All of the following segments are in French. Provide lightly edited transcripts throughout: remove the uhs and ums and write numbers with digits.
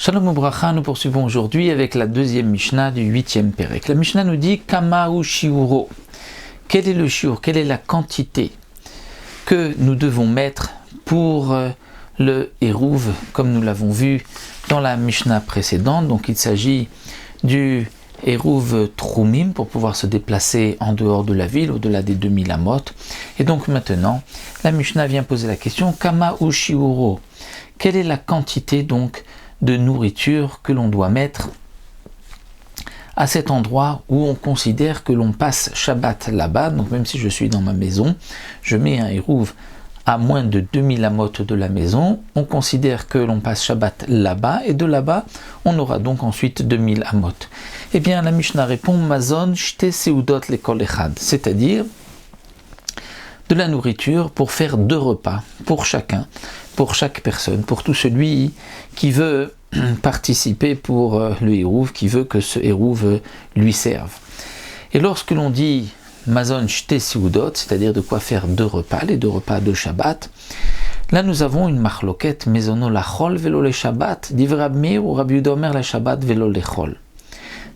Shalom Ubracha, nous poursuivons aujourd'hui avec la deuxième Mishnah du 8e Pérek. La Mishnah nous dit Kama ou shiuro. Quel est le shiur, quelle est la quantité que nous devons mettre pour le Hérouv, comme nous l'avons vu dans la Mishnah précédente. Donc il s'agit du Hérouv Troumim pour pouvoir se déplacer en dehors de la ville, au-delà des 2000 amot. Et donc maintenant, la Mishnah vient poser la question Kama ou shiuro. Quelle est la quantité donc de nourriture que l'on doit mettre à cet endroit où on considère que l'on passe Shabbat là-bas. Donc même si je suis dans ma maison, je mets un Hérouv à moins de 2000 amot de la maison, on considère que l'on passe Shabbat là-bas, et de là-bas, on aura donc ensuite 2000 amot. Eh bien, la Mishnah répond Mazon shte seudot lekol echad, c'est-à-dire de la nourriture pour faire 2 repas pour chacun, pour chaque personne, pour tout celui qui veut participer pour le Hérouv, qui veut que ce Hérouv lui serve. Et lorsque l'on dit Mazon shte seudot, c'est-à-dire de quoi faire 2 repas, les 2 repas de Shabbat, là nous avons une marloquette mezono lachol velo le Shabbat, divrei Rabbi Meir ou Rabbi Yehuda omer la Shabbat velo lechol.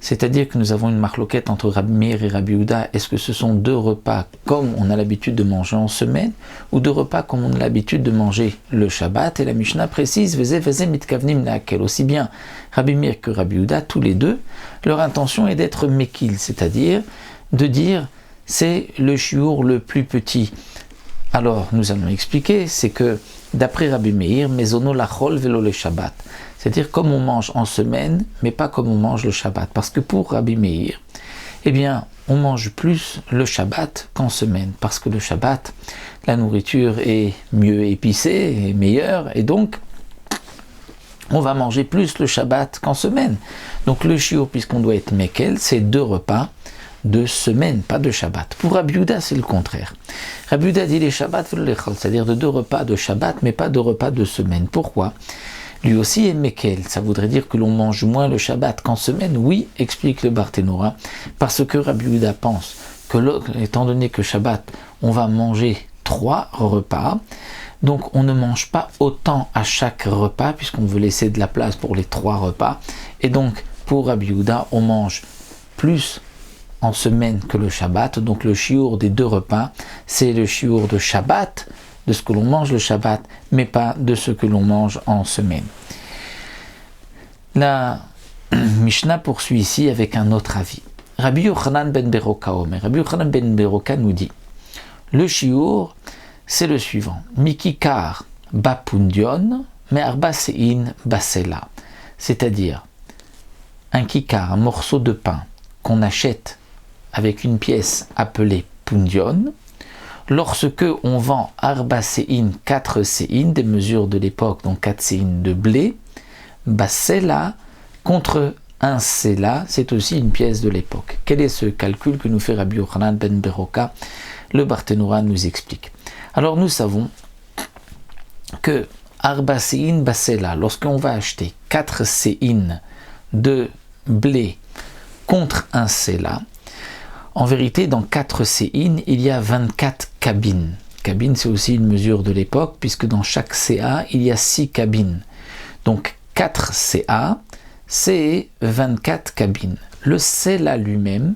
C'est-à-dire que nous avons une marloquette entre Rabbi Meir et Rabbi Yehuda. Est-ce que ce sont 2 repas comme on a l'habitude de manger en semaine, ou 2 repas comme on a l'habitude de manger le Shabbat? Et la Mishnah précise Veze mitkavnim leakel. Aussi bien Rabbi Meir que Rabbi Yehuda, tous les deux, leur intention est d'être mekil, c'est-à-dire de dire c'est le shiur le plus petit. Alors nous allons expliquer, c'est que d'après Rabbi Meir, mezono lachol velo le Shabbat. C'est-à-dire comme on mange en semaine, mais pas comme on mange le Shabbat. Parce que pour Rabbi Meir, eh bien, on mange plus le Shabbat qu'en semaine. Parce que le Shabbat, la nourriture est mieux épicée, et meilleure, et donc, on va manger plus le Shabbat qu'en semaine. Donc le shiur, puisqu'on doit être mekel, c'est 2 repas de semaine, pas de Shabbat. Pour Rabbi Yehuda, c'est le contraire. Rabbi Yehuda dit les Shabbat, c'est-à-dire de 2 repas de Shabbat, mais pas de repas de semaine. Pourquoi ? Lui aussi est mekel, ça voudrait dire que l'on mange moins le Shabbat qu'en semaine. Oui, explique le Barthénora, parce que Rabbi Yehuda pense que étant donné que Shabbat, on va manger 3 repas, donc on ne mange pas autant à chaque repas, puisqu'on veut laisser de la place pour les 3 repas, et donc pour Rabbi Yehuda, on mange plus en semaine que le Shabbat, donc le shiur des 2 repas, c'est le shiur de Shabbat, de ce que l'on mange le Shabbat, mais pas de ce que l'on mange en semaine. La Mishnah poursuit ici avec un autre avis. Rabbi Yochanan ben Beroka Omer. Rabbi Yochanan ben Beroka nous dit, le shiur, c'est le suivant. Mikikar bapundion, me arba sein basela. C'est-à-dire, un kikar, un morceau de pain qu'on achète avec une pièce appelée pundion, lorsque on vend arba sein, 4 sein, des mesures de l'époque, donc 4 sein de blé, basela, contre un sela, c'est aussi une pièce de l'époque. Quel est ce calcul que nous fait Rabbi Yochanan ben Beroka? Le Barthénora nous explique. Alors nous savons que arba sein basela, lorsqu'on va acheter 4 sein de blé contre un sela, en vérité, dans 4 séines, il y a 24 cabines. Cabine, c'est aussi une mesure de l'époque, puisque dans chaque CA, il y a 6 cabines. Donc 4 CA, c'est 24 cabines. Le CELA lui-même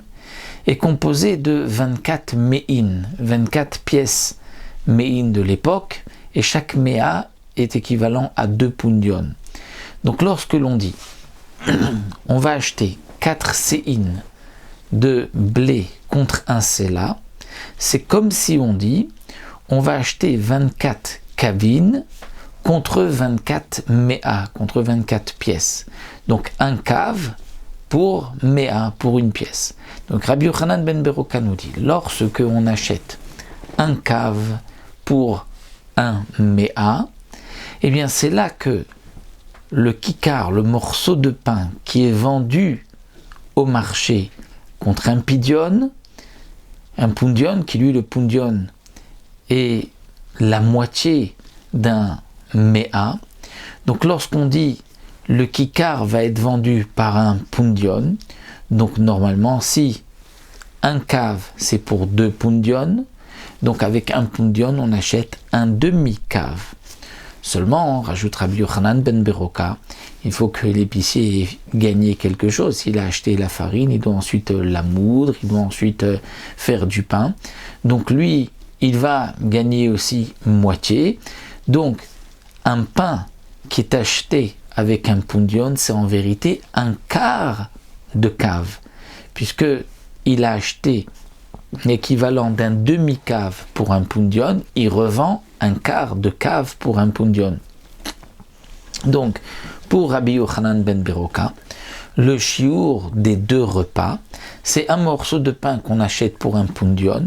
est composé de 24 méines, 24 pièces méines de l'époque, et chaque méa est équivalent à 2 pundion. Donc lorsque l'on dit, on va acheter 4 séines de blé contre un sela, c'est comme si on dit on va acheter 24 cabines contre 24 méa, contre 24 pièces. Donc un cave pour méa, pour une pièce. Donc Rabbi Yochanan ben Beroka nous dit, lorsque on achète un cave pour un méa, eh bien c'est là que le kikar, le morceau de pain qui est vendu au marché contre un pundion qui lui, le pundion, est la moitié d'un méa. Donc lorsqu'on dit le kikar va être vendu par un pundion, donc normalement si un cave c'est pour 2 pundion, donc avec un pundion on achète un demi-cave. Seulement, rajoute Rabbi Yochanan ben Beroka, il faut que l'épicier ait gagné quelque chose. S'il a acheté la farine, il doit ensuite la moudre, il doit ensuite faire du pain. Donc lui, il va gagner aussi moitié. Donc un pain qui est acheté avec un pundion, c'est en vérité un quart de cave, puisque il a acheté l'équivalent d'un demi-cave pour un pundion, il revend un quart de cave pour un pundion. Donc, pour Rabbi Yochanan ben Beroka, le chiour des 2 repas, c'est un morceau de pain qu'on achète pour un pundion,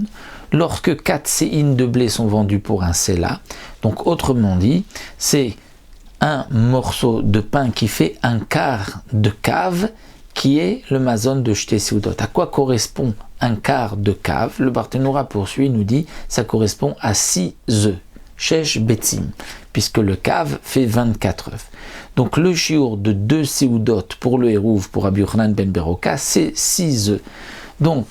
lorsque 4 séines de blé sont vendus pour un séla. Donc, autrement dit, c'est un morceau de pain qui fait un quart de cave, qui est le mazon de Shte Seudot. À quoi correspond un quart de cave? Le Barthénoura poursuit, nous dit, ça correspond à 6 œufs, Shesh Betzim, puisque le cave fait 24 œufs. Donc le chiour de 2 Seudot pour le Hérouv, pour Rabbi Yochanan ben Beroka, c'est 6 œufs. Donc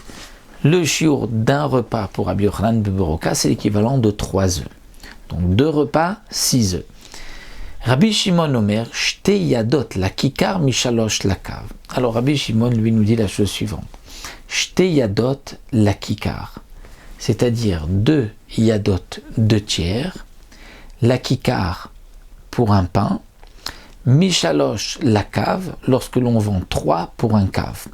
le chiour d'un repas pour Rabbi Yochanan ben Beroka, c'est l'équivalent de 3 œufs. Donc 2 repas, 6 œufs. Rabbi Shimon Omer, Shte Yadot la kikar mishalosh la cave. Alors Rabbi Shimon lui nous dit la chose suivante. Shte Yadot la kikar, c'est-à-dire 2 Yadot, 2 tiers, la kikar pour un pain, mishalosh la cave, lorsque l'on vend 3 pour un cave.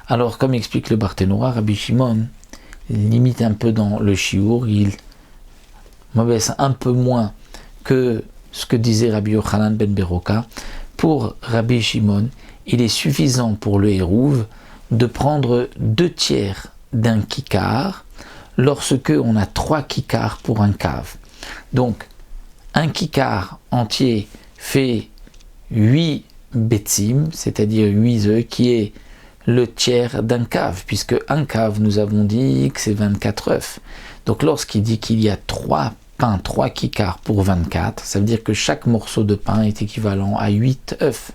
Alors comme explique le Barthénoura, Rabbi Shimon limite un peu dans le chiour, il m'abaisse un peu moins que ce que disait Rabbi Yochanan ben Beroka. Pour Rabbi Shimon, il est suffisant pour le Hérouv de prendre 2 tiers d'un kikar lorsque on a 3 kikars pour un cave. Donc, un kikar entier fait 8 betzim, c'est-à-dire 8 œufs, qui est le tiers d'un cave, puisque un cave, nous avons dit que c'est 24 œufs. Donc, lorsqu'il dit qu'il y a 3 pain, 3 kikars pour 24, ça veut dire que chaque morceau de pain est équivalent à 8 œufs.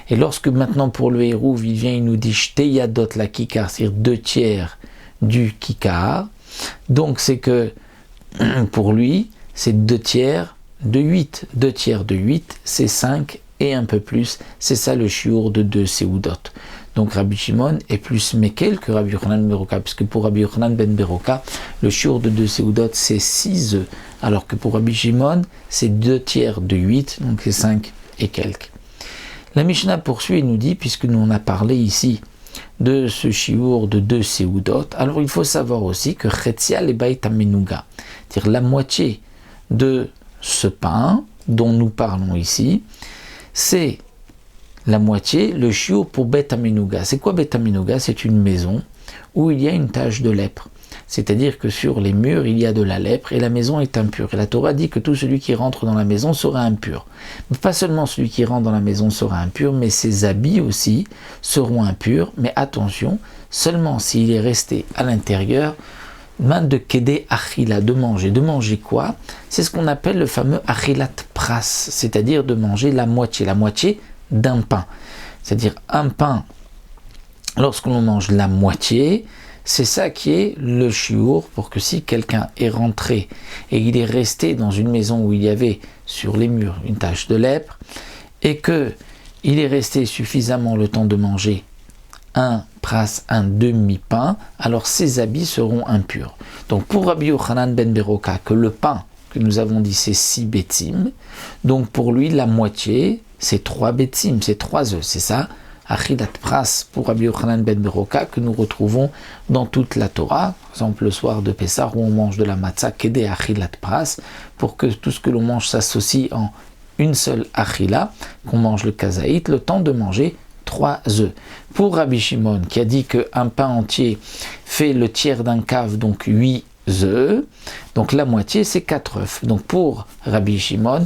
Et lorsque maintenant pour le Hérouv, il vient, il nous dit Shte Yadot la kikar, c'est-à-dire 2 tiers du kikar, donc c'est que pour lui, c'est 2 tiers de 8. 2 tiers de 8, c'est 5 et un peu plus, c'est ça le chiour de 2 Seudot. Donc Rabbi Shimon est plus Mekel que Rabbi Yochanan ben Beroka, puisque pour Rabbi Yochanan ben Beroka, le chiour de 2 Seudot c'est 6 œufs, alors que pour Rabbi Shimon, c'est 2 tiers de 8, donc c'est 5 et quelques. La Mishnah poursuit et nous dit, puisque nous on a parlé ici de ce chiour de 2 Seudot, alors il faut savoir aussi que Chetzia le Bait Amenuga, c'est-à-dire la moitié de ce pain dont nous parlons ici, c'est la moitié, le chiour pour Bet Amenuga. C'est quoi Bet Amenuga? C'est une maison où il y a une tache de lèpre. C'est-à-dire que sur les murs, il y a de la lèpre et la maison est impure. Et la Torah dit que tout celui qui rentre dans la maison sera impur. Mais pas seulement celui qui rentre dans la maison sera impur, mais ses habits aussi seront impurs. Mais attention, seulement s'il est resté à l'intérieur, de Kedé Achila, de manger. De manger quoi? C'est ce qu'on appelle le fameux Achilat Pras, c'est-à-dire de manger la moitié d'un pain. C'est-à-dire un pain, lorsque l'on mange la moitié, c'est ça qui est le chiour, pour que si quelqu'un est rentré et il est resté dans une maison où il y avait sur les murs une tache de lèpre, et que il est resté suffisamment le temps de manger un pras, un demi-pain, alors ses habits seront impurs. Donc pour Rabbi Yochanan ben Beroka, que le pain que nous avons dit c'est 6 betzim, donc pour lui la moitié c'est 3 betzim, c'est 3 œufs, c'est ça, Achilat Pras pour Rabbi Yochanan ben Beroka, que nous retrouvons dans toute la Torah, par exemple le soir de Pessah où on mange de la matzah, Kedé Achilat Pras, pour que tout ce que l'on mange s'associe en une seule Achila, qu'on mange le kazaït, le temps de manger 3 œufs. Pour Rabbi Shimon, qui a dit qu'un pain entier fait le tiers d'un cave, donc 8 œufs, donc la moitié c'est 4 œufs. Donc pour Rabbi Shimon,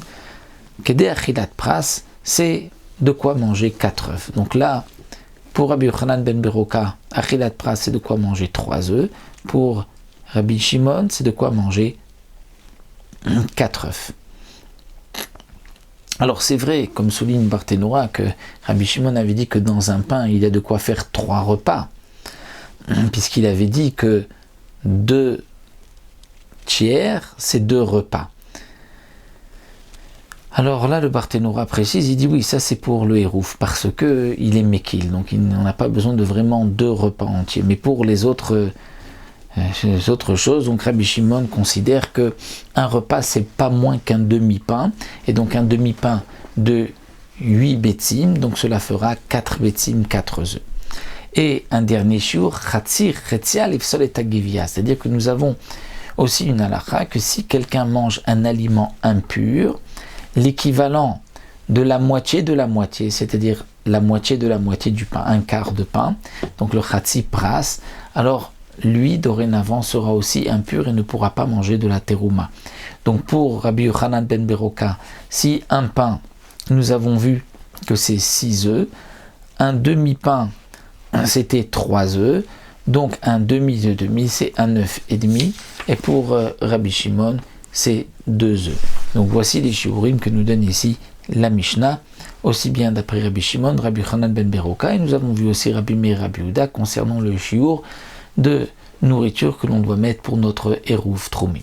Kedé Achilat Pras, c'est de quoi manger 4 œufs. Donc là, pour Rabbi Yochanan ben Beroka, Achilat Pras, c'est de quoi manger 3 œufs. Pour Rabbi Shimon, c'est de quoi manger 4 œufs. Alors c'est vrai, comme souligne Barthénoura, que Rabbi Shimon avait dit que dans un pain, il y a de quoi faire 3 repas, puisqu'il avait dit que 2 tiers, c'est 2 repas. Alors là, le Barthénora précise, il dit oui, ça c'est pour le Hérouf, parce que il est Mekil, donc il n'en a pas besoin de vraiment 2 repas entiers. Mais pour les autres choses, donc Rabbi Shimon considère que un repas c'est pas moins qu'un demi-pain, et donc un demi-pain de 8 bétim, donc cela fera 4 bétim, 4 œufs. Et un dernier shiur, chatzir, chetzial, ifsol et tagivia, c'est-à-dire que nous avons aussi une halakha que si quelqu'un mange un aliment impur, l'équivalent de la moitié, c'est-à-dire la moitié de la moitié du pain, un quart de pain, donc le chatzi pras, alors lui dorénavant sera aussi impur et ne pourra pas manger de la terouma. Donc pour Rabbi Yochanan ben Beroka, si un pain, nous avons vu que c'est 6 œufs, un demi-pain c'était 3 œufs, donc un demi de demi c'est un œuf et demi, et pour Rabbi Shimon c'est 2 œufs. Donc voici les shiurim que nous donne ici la Mishnah, aussi bien d'après Rabbi Shimon, Rabbi Yochanan ben Beroka, et nous avons vu aussi Rabbi Meir, Rabbi Yehuda concernant le shiur de nourriture que l'on doit mettre pour notre Hérouf Troumi.